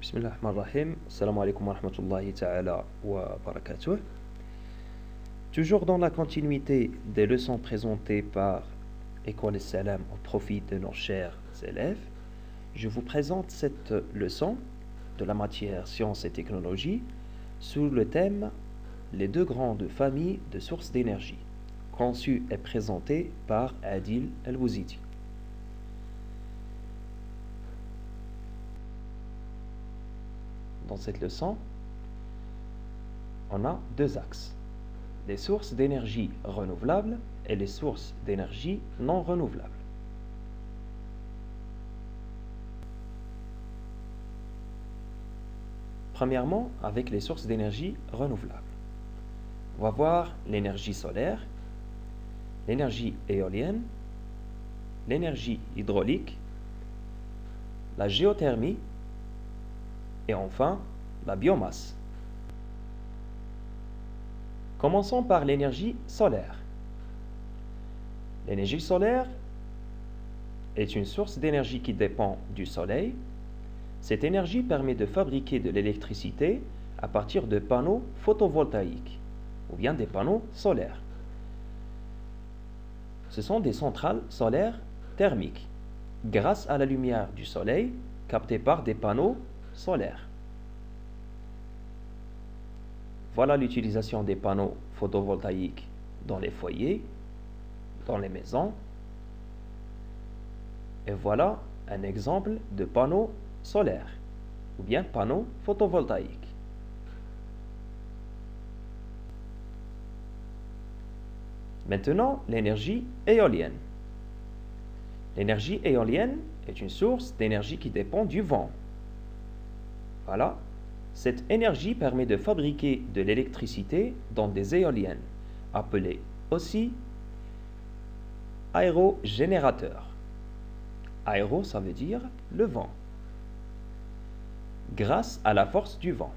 بسم الله الرحمن الرحيم. السلام عليكم ورحمة الله تعالى وبركاته. Toujours dans la continuité des leçons présentées par École Salam au profit de nos chers élèves, je vous présente cette leçon de la matière sciences et technologies sous le thème les deux grandes familles de sources d'énergie, conçue et présentée par Adil El-Bouzidi. Dans cette leçon, on a deux axes, les sources d'énergie renouvelables et les sources d'énergie non renouvelables. Premièrement, avec les sources d'énergie renouvelables. On va voir l'énergie solaire, l'énergie éolienne, l'énergie hydraulique, la géothermie et enfin la biomasse. Commençons par l'énergie solaire. L'énergie solaire est une source d'énergie qui dépend du soleil. Cette énergie permet de fabriquer de l'électricité à partir de panneaux photovoltaïques ou bien des panneaux solaires. Ce sont des centrales solaires thermiques grâce à la lumière du soleil captée par des panneaux solaires. Voilà l'utilisation des panneaux photovoltaïques dans les foyers, dans les maisons. Et voilà un exemple de panneau solaire ou bien panneau photovoltaïque. Maintenant, l'énergie éolienne. L'énergie éolienne est une source d'énergie qui dépend du vent. Voilà, cette énergie permet de fabriquer de l'électricité dans des éoliennes, appelées aussi aérogénérateurs. Aéro, ça veut dire le vent, grâce à la force du vent.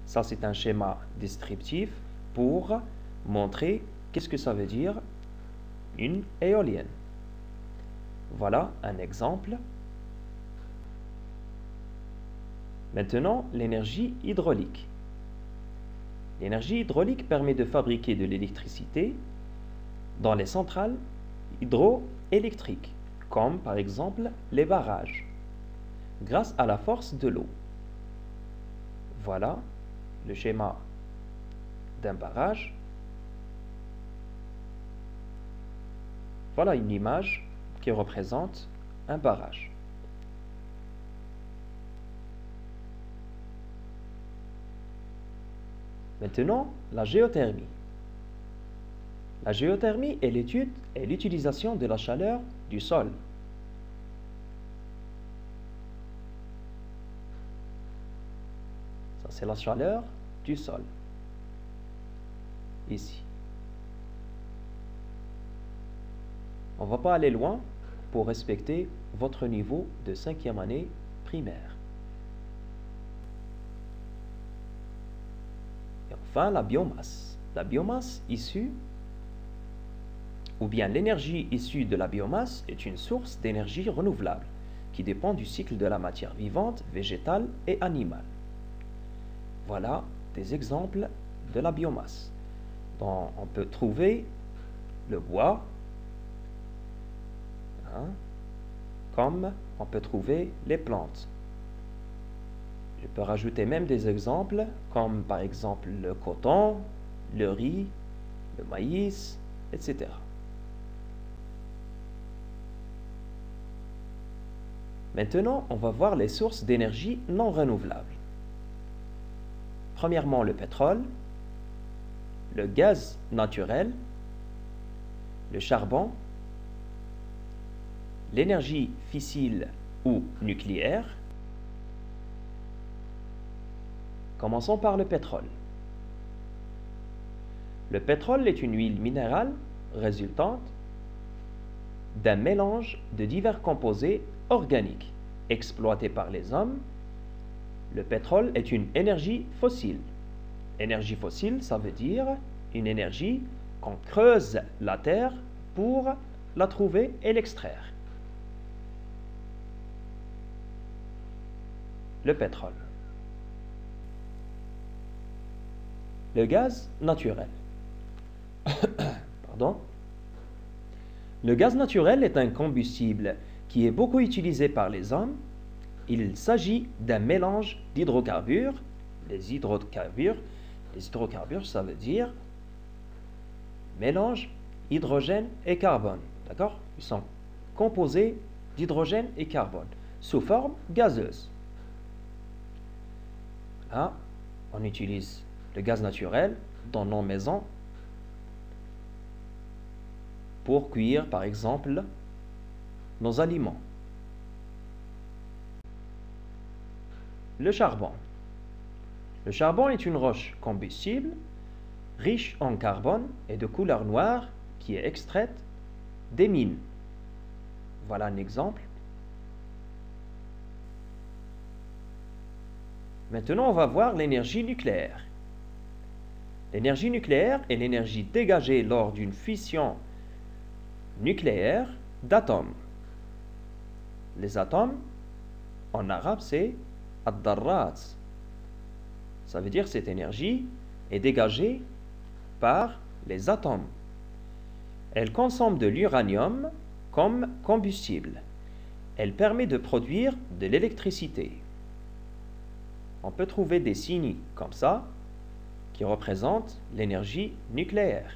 Ça, c'est un schéma descriptif pour montrer qu'est-ce que ça veut dire une éolienne. Voilà un exemple. Maintenant, l'énergie hydraulique. L'énergie hydraulique permet de fabriquer de l'électricité dans les centrales hydroélectriques, comme par exemple les barrages, grâce à la force de l'eau. Voilà le schéma d'un barrage. Voilà une image qui représente un barrage. Maintenant, la géothermie. La géothermie est l'étude et l'utilisation de la chaleur du sol. Ça, c'est la chaleur du sol. Ici. On ne va pas aller loin pour respecter votre niveau de 5e année primaire. Et enfin, la biomasse. La biomasse issue, ou bien l'énergie issue de la biomasse est une source d'énergie renouvelable qui dépend du cycle de la matière vivante, végétale et animale. Voilà des exemples de la biomasse. Donc, on peut trouver le bois, comme on peut trouver les plantes. Je peux rajouter même des exemples comme par exemple le coton, le riz, le maïs, etc. Maintenant, on va voir les sources d'énergie non renouvelables. Premièrement, le pétrole, le gaz naturel, le charbon, l'énergie fissile ou nucléaire. Commençons par le pétrole. Le pétrole est une huile minérale résultante d'un mélange de divers composés organiques exploités par les hommes. Le pétrole est une énergie fossile. Énergie fossile, ça veut dire une énergie qu'on creuse la terre pour la trouver et l'extraire. le pétrole. Le gaz naturel. Pardon. Le gaz naturel est un combustible qui est beaucoup utilisé par les hommes. Il s'agit d'un mélange d'hydrocarbures. Les hydrocarbures, ça veut dire mélange hydrogène et carbone. D'accord? Ils sont composés d'hydrogène et carbone sous forme gazeuse. Là, on utilise le gaz naturel dans nos maisons pour cuire, par exemple, nos aliments. Le charbon. Le charbon est une roche combustible riche en carbone et de couleur noire qui est extraite des mines. Voilà un exemple. Maintenant, on va voir l'énergie nucléaire. L'énergie nucléaire est l'énergie dégagée lors d'une fission nucléaire d'atomes. Les atomes, en arabe, c'est ad-darrat. Ça veut dire que cette énergie est dégagée par les atomes. Elle consomme de l'uranium comme combustible. Elle permet de produire de l'électricité. On peut trouver des signes comme ça qui représentent l'énergie nucléaire.